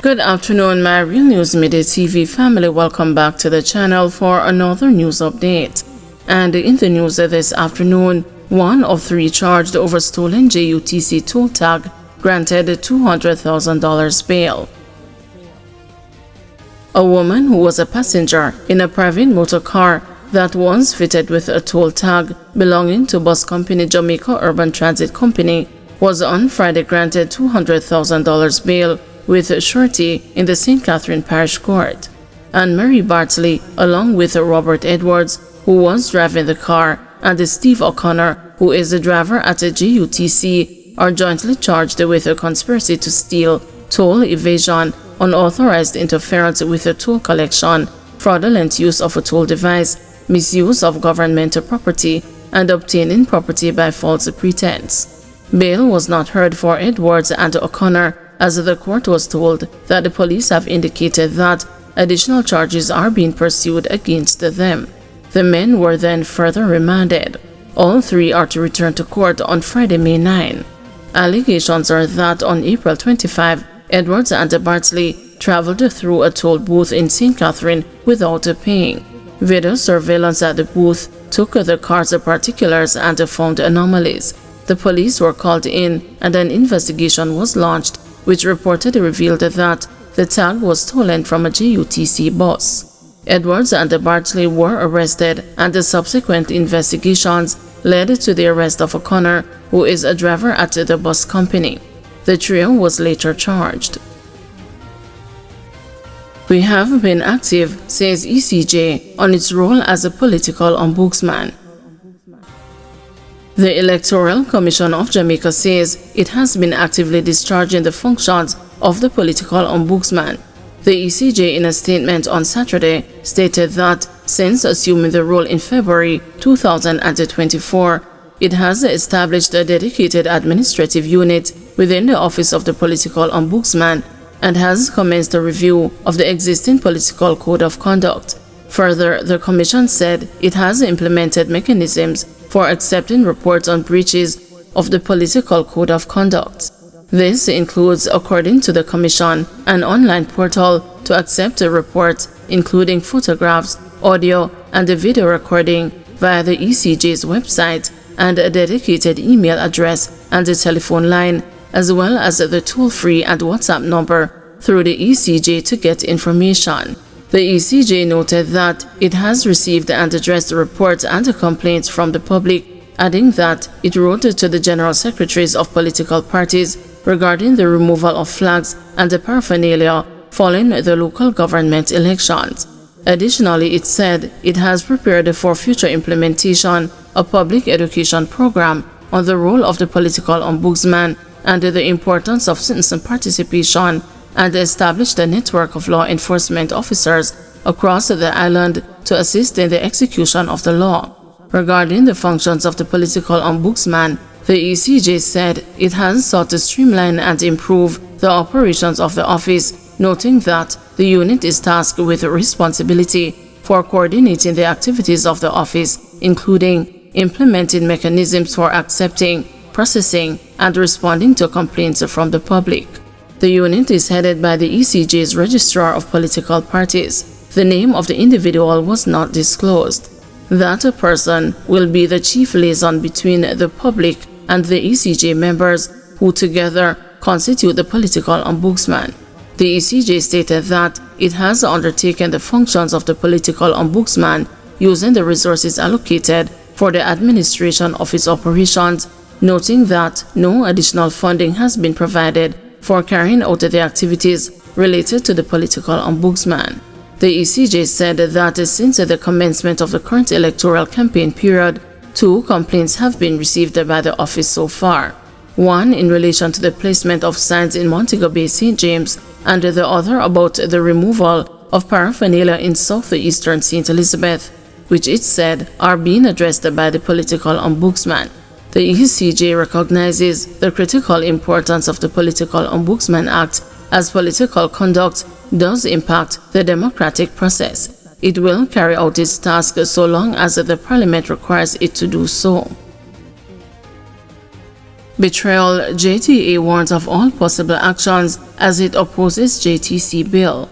Good afternoon, my Real News Midday TV family. Welcome back to the channel for another news update. And in the news this afternoon, one of three charged over stolen JUTC toll tag granted $200,000 bail. A woman who was a passenger in a private motor car that was fitted with a toll tag belonging to bus company Jamaica Urban Transit Company was on Friday granted $200,000 bail with surety in the St. Catherine Parish Court. And Mary Bartley, along with Robert Edwards, who was driving the car, and Steve O'Connor, who is the driver at a JUTC, are jointly charged with a conspiracy to steal, toll evasion, unauthorized interference with a toll collection, fraudulent use of a toll device, misuse of governmental property, and obtaining property by false pretense. Bail was not heard for Edwards and O'Connor, as the court was told that the police have indicated that additional charges are being pursued against them. The men were then further remanded. All three are to return to court on Friday, May 9. Allegations are that on April 25, Edwards and Bartley traveled through a toll booth in St. Catherine without paying. Video surveillance at the booth took the car's particulars and found anomalies. The police were called in and an investigation was launched, which reportedly revealed that the tag was stolen from a JUTC bus. Edwards and Bartley were arrested, and the subsequent investigations led to the arrest of O'Connor, who is a driver at the bus company. The trio was later charged. We have been active, says ECJ, on its role as a political ombudsman. The Electoral Commission of Jamaica says it has been actively discharging the functions of the political ombudsman. The ECJ, in a statement on Saturday, stated that since assuming the role in February 2024, it has established a dedicated administrative unit within the Office of the Political Ombudsman and has commenced a review of the existing political code of conduct. Further, the Commission said it has implemented mechanisms for accepting reports on breaches of the political code of conduct. This includes, according to the Commission, an online portal to accept reports, including photographs, audio, and video recording via the ECJ's website, and a dedicated email address and a telephone line, as well as the toll-free and WhatsApp number through the ECJ to get information. The ECJ noted that it has received and addressed reports and complaints from the public, adding that it wrote to the General Secretaries of political parties regarding the removal of flags and the paraphernalia following the local government elections. Additionally, it said it has prepared for future implementation a public education program on the role of the political ombudsman and the importance of citizen participation, and established a network of law enforcement officers across the island to assist in the execution of the law. Regarding the functions of the political ombudsman, the ECJ said it has sought to streamline and improve the operations of the office, noting that the unit is tasked with responsibility for coordinating the activities of the office, including implementing mechanisms for accepting, processing, and responding to complaints from the public. The unit is headed by the ECJ's Registrar of Political Parties. The name of the individual was not disclosed. That person will be the chief liaison between the public and the ECJ members, who together constitute the political ombudsman. The ECJ stated that it has undertaken the functions of the political ombudsman using the resources allocated for the administration of its operations, noting that no additional funding has been provided for carrying out the activities related to the political ombudsman. The ECJ said that since the commencement of the current electoral campaign period, 2 complaints have been received by the office so far. One in relation to the placement of signs in Montego Bay, St. James, and the other about the removal of paraphernalia in southeastern St. Elizabeth, which it said are being addressed by the political ombudsman. The ECJ recognizes the critical importance of the Political Ombudsman Act, as political conduct does impact the democratic process. It will carry out its task so long as the Parliament requires it to do so. Betrayal: JTA warns of all possible actions as it opposes JTC bill.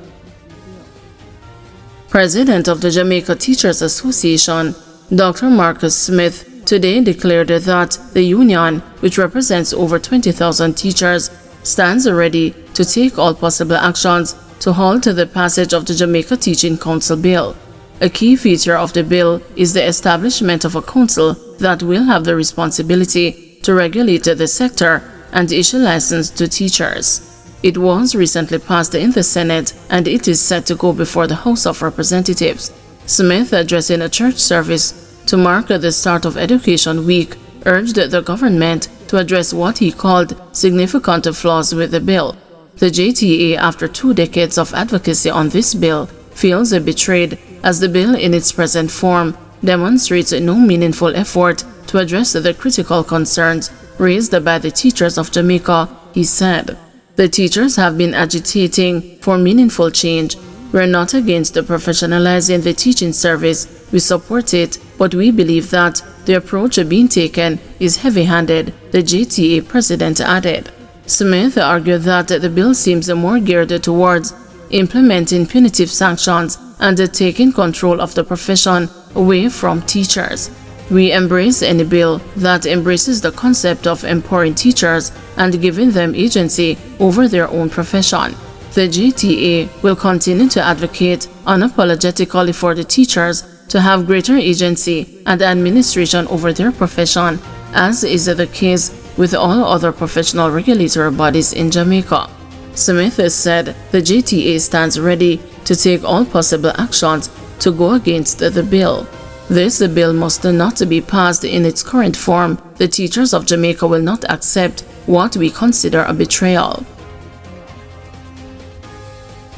President of the Jamaica Teachers Association, Dr. Marcus Smith, today declared that the union, which represents over 20,000 teachers, stands ready to take all possible actions to halt the passage of the Jamaica Teaching Council bill. A key feature of the bill is the establishment of a council that will have the responsibility to regulate the sector and issue license to teachers. It was recently passed in the Senate and it is set to go before the House of Representatives. Smith, addressing a church service to mark the start of Education Week, urged the government to address what he called significant flaws with the bill. The JTA, after 2 decades of advocacy on this bill, feels betrayed as the bill in its present form demonstrates no meaningful effort to address the critical concerns raised by the teachers of Jamaica, he said. The teachers have been agitating for meaningful change. We're not against professionalizing the teaching service, we support it, but we believe that the approach being taken is heavy-handed, the JTA president added. Smith argued that the bill seems more geared towards implementing punitive sanctions and taking control of the profession away from teachers. We embrace any bill that embraces the concept of empowering teachers and giving them agency over their own profession. The JTA will continue to advocate unapologetically for the teachers to have greater agency and administration over their profession, as is the case with all other professional regulatory bodies in Jamaica. Smith said the JTA stands ready to take all possible actions to go against the bill. This bill must not be passed in its current form. The teachers of Jamaica will not accept what we consider a betrayal.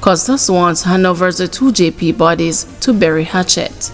Custos wants Hanover's 2 JP bodies to bury hatchet.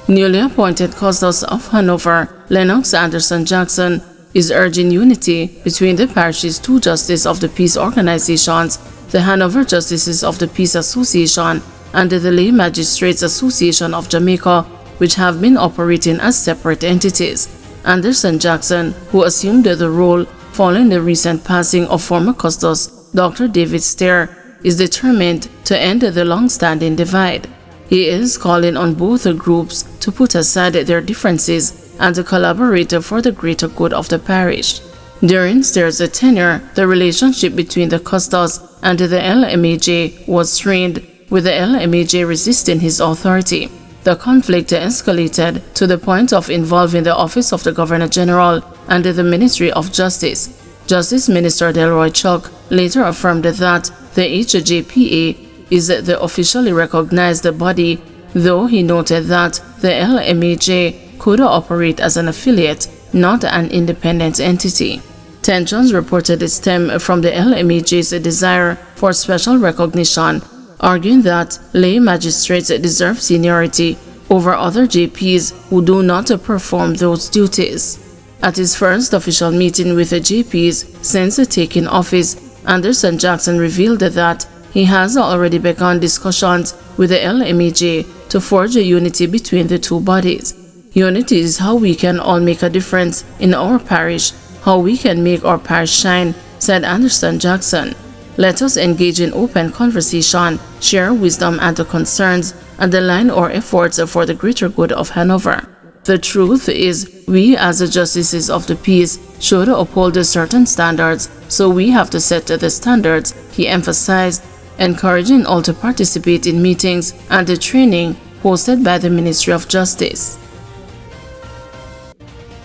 Newly appointed Custos of Hanover, Lennox Anderson Jackson, is urging unity between the parish's 2 justices of the peace organizations, the Hanover Justices of the Peace Association and the Lay Magistrates Association of Jamaica, which have been operating as separate entities. Anderson Jackson, who assumed the role following the recent passing of former Custos Dr. David Stair, is determined to end the long-standing divide. He is calling on both groups to put aside their differences and to collaborate for the greater good of the parish. During Stair's tenure, the relationship between the Custos and the LMAJ was strained, with the LMAJ resisting his authority. The conflict escalated to the point of involving the Office of the Governor General and the Ministry of Justice. Justice Minister Delroy Chuck later affirmed that the HJPA is the officially recognized body, though he noted that the LMAJ could operate as an affiliate, not an independent entity. Tensions reported stem from the LMAJ's desire for special recognition, arguing that lay magistrates deserve seniority over other JPs who do not perform those duties. At his first official meeting with the JPs since taking office, Anderson Jackson revealed that he has already begun discussions with the LMAJ to forge a unity between the 2 bodies. Unity is how we can all make a difference in our parish, how we can make our parish shine, said Anderson Jackson. Let us engage in open conversation, share wisdom and concerns, and align our efforts for the greater good of Hanover. The truth is, we as the justices of the peace should uphold certain standards, so we have to set the standards, he emphasized, encouraging all to participate in meetings and the training hosted by the Ministry of Justice.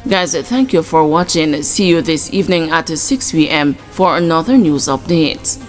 Guys, thank you for watching. See you this evening at 6 p.m. for another news update.